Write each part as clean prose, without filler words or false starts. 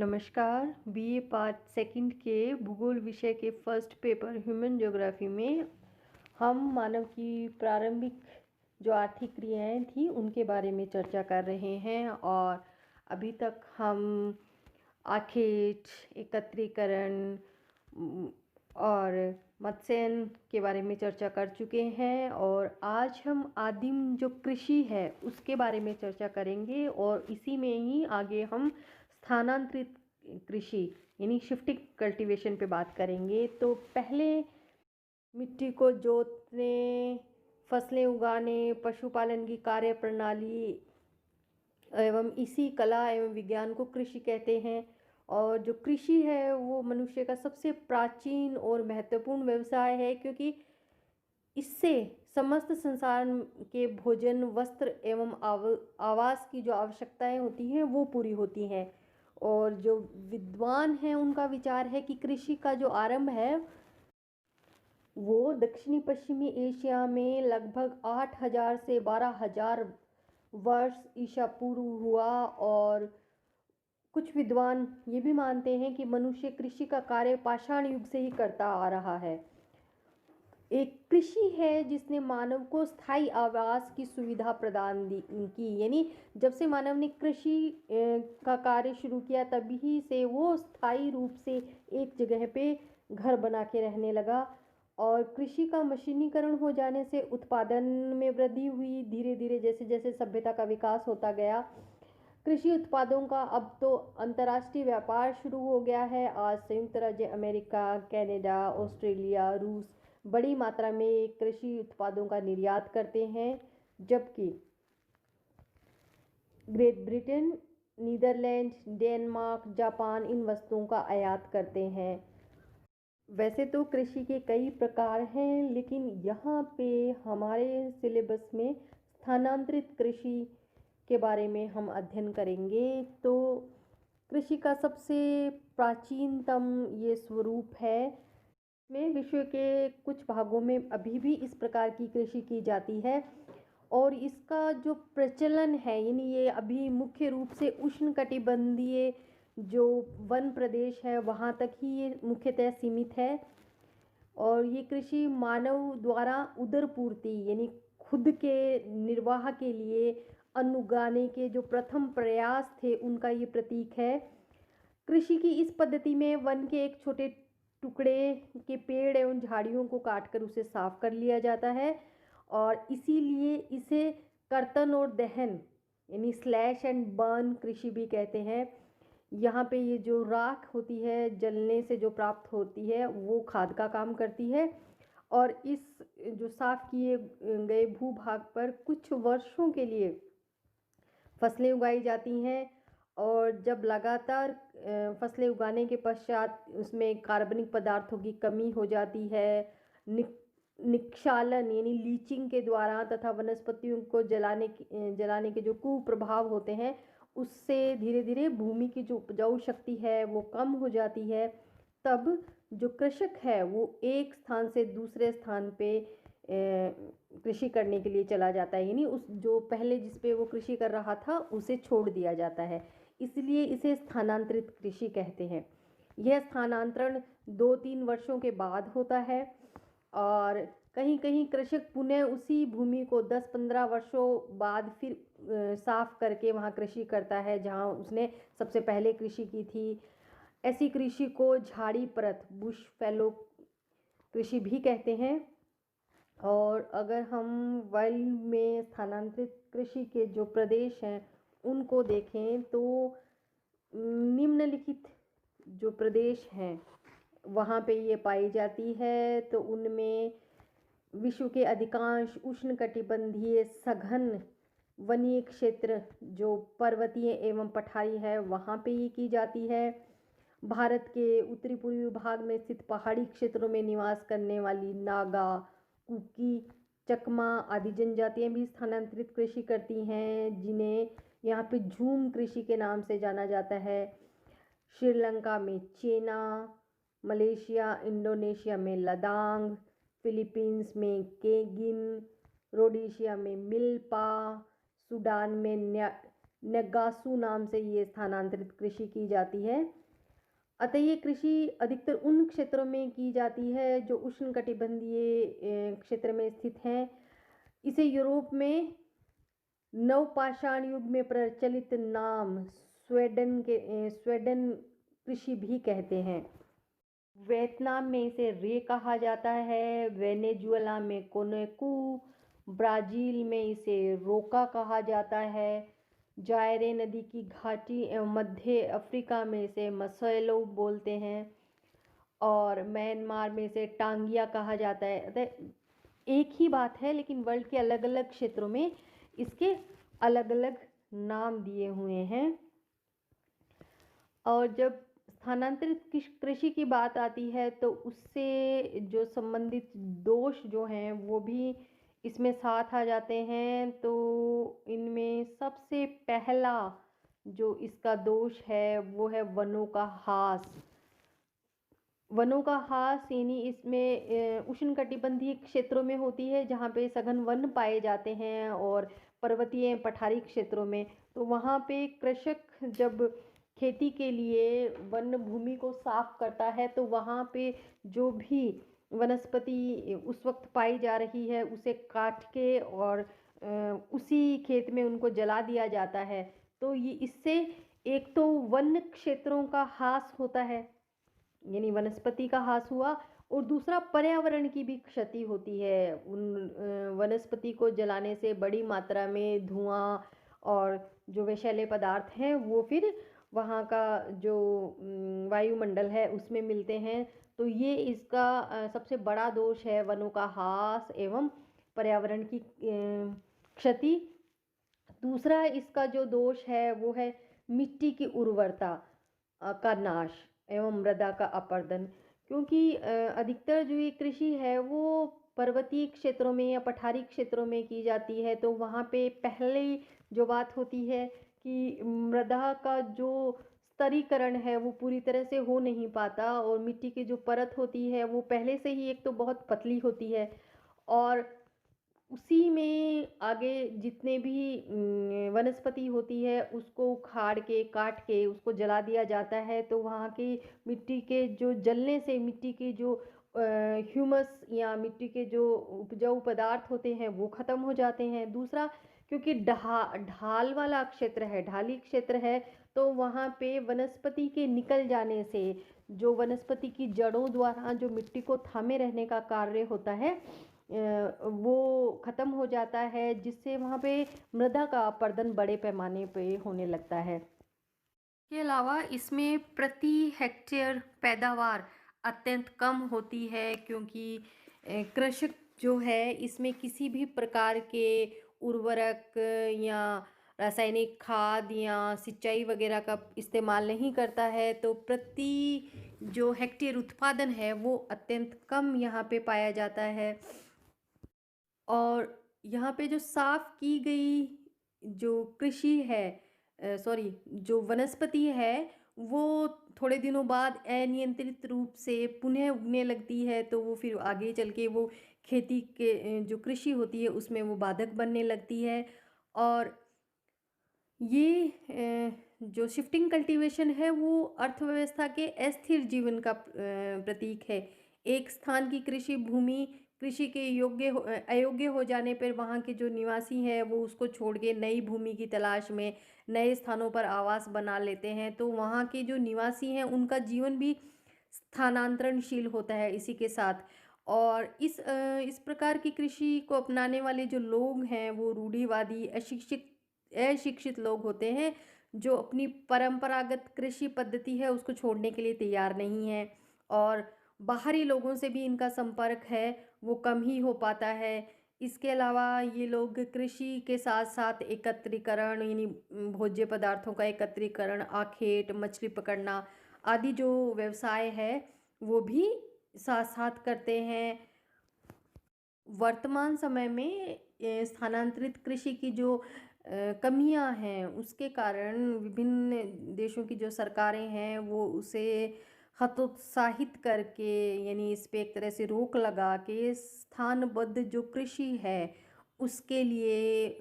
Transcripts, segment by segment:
नमस्कार। BA part second के भूगोल विषय के फर्स्ट पेपर ह्यूमन ज्योग्राफी में हम मानव की प्रारंभिक जो आर्थिक क्रियाएं थी उनके बारे में चर्चा कर रहे हैं। और अभी तक हम आखेट, एकत्रीकरण और मत्स्यन के बारे में चर्चा कर चुके हैं। और आज हम आदिम जो कृषि है उसके बारे में चर्चा करेंगे और इसी में ही आगे हम स्थानांतरित कृषि यानी शिफ्टिंग कल्टीवेशन पे बात करेंगे। तो पहले मिट्टी को जोतने, फसलें उगाने, पशुपालन की कार्य प्रणाली एवं इसी कला एवं विज्ञान को कृषि कहते हैं। और जो कृषि है वो मनुष्य का सबसे प्राचीन और महत्वपूर्ण व्यवसाय है, क्योंकि इससे समस्त संसार के भोजन, वस्त्र एवं आवास की जो आवश्यकताएं होती हैं वो पूरी होती हैं। और जो विद्वान हैं उनका विचार है कि कृषि का जो आरंभ है वो दक्षिणी पश्चिमी एशिया में लगभग 8,000 से 12,000 वर्ष ईसा पूर्व हुआ। और कुछ विद्वान ये भी मानते हैं कि मनुष्य कृषि का कार्य पाषाण युग से ही करता आ रहा है। एक कृषि है जिसने मानव को स्थायी आवास की सुविधा प्रदान की, यानी जब से मानव ने कृषि का कार्य शुरू किया तभी से वो स्थायी रूप से एक जगह पे घर बना के रहने लगा। और कृषि का मशीनीकरण हो जाने से उत्पादन में वृद्धि हुई। धीरे धीरे जैसे जैसे सभ्यता का विकास होता गया, कृषि उत्पादों का अब तो अंतर्राष्ट्रीय व्यापार शुरू हो गया है। आज संयुक्त राज्य अमेरिका, कनाडा, ऑस्ट्रेलिया, रूस बड़ी मात्रा में कृषि उत्पादों का निर्यात करते हैं, जबकि Great Britain, Netherland, Denmark, Japan इन वस्तुओं का आयात करते हैं। वैसे तो कृषि के कई प्रकार हैं, लेकिन यहाँ पे हमारे सिलेबस में स्थानांतरित कृषि के बारे में हम अध्ययन करेंगे। तो कृषि का सबसे प्राचीनतम ये स्वरूप है। में विश्व के कुछ भागों में अभी भी इस प्रकार की कृषि की जाती है और इसका जो प्रचलन है, यानी ये अभी मुख्य रूप से उष्णकटिबंधीय जो वन प्रदेश है वहाँ तक ही ये मुख्यतः सीमित है। और ये कृषि मानव द्वारा उदर पूर्ति यानी खुद के निर्वाह के लिए अन्न उगाने के जो प्रथम प्रयास थे उनका ये प्रतीक है। कृषि की इस पद्धति में वन के एक छोटे टुकड़े के पेड़ एवं झाड़ियों को काटकर उसे साफ कर लिया जाता है और इसीलिए इसे कर्तन और दहन यानी स्लैश एंड बर्न कृषि भी कहते हैं। यहाँ पे ये जो राख होती है जलने से जो प्राप्त होती है वो खाद का काम करती है और इस जो साफ किए गए भूभाग पर कुछ वर्षों के लिए फसलें उगाई जाती हैं। और जब लगातार फसलें उगाने के पश्चात उसमें कार्बनिक पदार्थों की कमी हो जाती है, निक्षालन यानी लीचिंग के द्वारा तथा वनस्पतियों को जलाने के जो कुप्रभाव होते हैं उससे धीरे धीरे भूमि की जो उपजाऊ शक्ति है वो कम हो जाती है। तब जो कृषक है वो एक स्थान से दूसरे स्थान पे कृषि करने के लिए चला जाता है, यानी उस जो पहले जिस पे वो कृषि कर रहा था उसे छोड़ दिया जाता है, इसलिए इसे स्थानांतरित कृषि कहते हैं। यह स्थानांतरण 2-3 वर्षों के बाद होता है और कहीं कहीं कृषक पुनः उसी भूमि को 10-15 वर्षों बाद फिर साफ करके वहाँ कृषि करता है जहाँ उसने सबसे पहले कृषि की थी। ऐसी कृषि को झाड़ी परत बुश फैलो कृषि भी कहते हैं। और अगर हम वर्ल्ड में स्थानांतरित कृषि के जो प्रदेश हैं उनको देखें तो निम्नलिखित जो प्रदेश हैं वहाँ पे ये पाई जाती है। तो उनमें विश्व के अधिकांश उष्णकटिबंधीय सघन वनीय क्षेत्र जो पर्वतीय एवं पठारी है वहाँ पे ये की जाती है। भारत के उत्तरी पूर्वी भाग में स्थित पहाड़ी क्षेत्रों में निवास करने वाली नागा, कुकी, चकमा आदि जनजातियां भी स्थानांतरित कृषि करती हैं, जिन्हें यहाँ पे झूम कृषि के नाम से जाना जाता है। श्रीलंका में चेना, मलेशिया, इंडोनेशिया में लदांग, फिलीपींस में केगिन, रोडेशिया में मिल्पा, सूडान में नगासू नाम से ये स्थानांतरित कृषि की जाती है। अतः ये कृषि अधिकतर उन क्षेत्रों में की जाती है जो उष्णकटिबंधीय क्षेत्र में स्थित हैं। इसे यूरोप में नवपाषाण युग में प्रचलित नाम स्वेडन कृषि भी कहते हैं। वियतनाम में इसे रे कहा जाता है, वेनेजुएला में कोनेकू, ब्राज़ील में इसे रोका कहा जाता है, जायरे नदी की घाटी एवं मध्य अफ्रीका में इसे मसैलो बोलते हैं और म्यांमार में इसे टांगिया कहा जाता है। अतः एक ही बात है, लेकिन वर्ल्ड के अलग अलग क्षेत्रों में इसके अलग अलग नाम दिए हुए हैं। और जब स्थानांतरित कृषि की बात आती है तो उससे जो संबंधित दोष जो हैं वो भी इसमें साथ आ जाते हैं। तो इनमें सबसे पहला जो इसका दोष है वो है वनों का ह्रास। वनों का ह्रास यानी इसमें उष्णकटिबंधीय क्षेत्रों में होती है जहाँ पे सघन वन पाए जाते हैं, और पर्वतीय पठारी क्षेत्रों में तो वहाँ पे कृषक जब खेती के लिए वन भूमि को साफ करता है तो वहाँ पे जो भी वनस्पति उस वक्त पाई जा रही है उसे काट के और उसी खेत में उनको जला दिया जाता है। तो ये इससे एक तो वन क्षेत्रों का ह्रास होता है, यानी वनस्पति का ह्रास हुआ, और दूसरा पर्यावरण की भी क्षति होती है। उन वनस्पति को जलाने से बड़ी मात्रा में धुआं और जो विषैले पदार्थ हैं वो फिर वहाँ का जो वायुमंडल है उसमें मिलते हैं। तो ये इसका सबसे बड़ा दोष है, वनों का ह्रास एवं पर्यावरण की क्षति। दूसरा इसका जो दोष है वो है मिट्टी की उर्वरता का नाश एवं मृदा का अपरदन, क्योंकि अधिकतर जो ये कृषि है वो पर्वतीय क्षेत्रों में या पठारी क्षेत्रों में की जाती है। तो वहाँ पे पहले जो बात होती है कि मृदा का जो स्तरीकरण है वो पूरी तरह से हो नहीं पाता, और मिट्टी की जो परत होती है वो पहले से ही एक तो बहुत पतली होती है, और उसी में आगे जितने भी वनस्पति होती है उसको उखाड़ के काट के उसको जला दिया जाता है। तो वहाँ की मिट्टी के जो जलने से मिट्टी की जो ह्यूमस या मिट्टी के जो उपजाऊ पदार्थ होते हैं वो ख़त्म हो जाते हैं। दूसरा, क्योंकि ढाल वाला क्षेत्र है, ढाली क्षेत्र है, तो वहाँ पे वनस्पति के निकल जाने से जो वनस्पति की जड़ों द्वारा जो मिट्टी को थामे रहने का कार्य होता है वो ख़त्म हो जाता है, जिससे वहाँ पे मृदा का अपरदन बड़े पैमाने पे होने लगता है। इसके अलावा इसमें प्रति हेक्टेयर पैदावार अत्यंत कम होती है, क्योंकि कृषक जो है इसमें किसी भी प्रकार के उर्वरक या रासायनिक खाद या सिंचाई वगैरह का इस्तेमाल नहीं करता है। तो प्रति जो हेक्टेयर उत्पादन है वो अत्यंत कम यहाँ पे पाया जाता है। और यहाँ पे जो साफ की गई जो कृषि है, सॉरी, जो वनस्पति है वो थोड़े दिनों बाद अनियंत्रित रूप से पुनः उगने लगती है। तो वो फिर आगे चल के वो खेती के जो कृषि होती है उसमें वो बाधक बनने लगती है। और ये जो शिफ्टिंग कल्टीवेशन है वो अर्थव्यवस्था के अस्थिर जीवन का प्रतीक है। एक स्थान की कृषि भूमि कृषि के अयोग्य हो जाने पर वहाँ के जो निवासी हैं वो उसको छोड़ के नई भूमि की तलाश में नए स्थानों पर आवास बना लेते हैं। तो वहाँ के जो निवासी हैं उनका जीवन भी स्थानांतरणशील होता है इसी के साथ। और इस प्रकार की कृषि को अपनाने वाले जो लोग हैं वो रूढ़िवादी अशिक्षित लोग होते हैं, जो अपनी परंपरागत कृषि पद्धति है उसको छोड़ने के लिए तैयार नहीं है, और बाहरी लोगों से भी इनका संपर्क है वो कम ही हो पाता है। इसके अलावा ये लोग कृषि के साथ साथ एकत्रीकरण यानी भोज्य पदार्थों का एकत्रीकरण, आखेट, मछली पकड़ना आदि जो व्यवसाय है वो भी साथ साथ करते हैं। वर्तमान समय में स्थानांतरित कृषि की जो कमियां हैं उसके कारण विभिन्न देशों की जो सरकारें हैं वो उसे हतोत्साहित करके, यानी इस पे एक तरह से रोक लगा के स्थानबद्ध जो कृषि है उसके लिए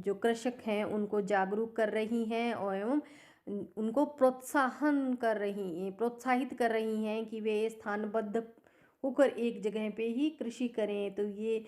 जो कृषक हैं उनको जागरूक कर रही हैं और एवं उनको प्रोत्साहित कर रही हैं कि वे स्थानबद्ध होकर एक जगह पे ही कृषि करें। तो ये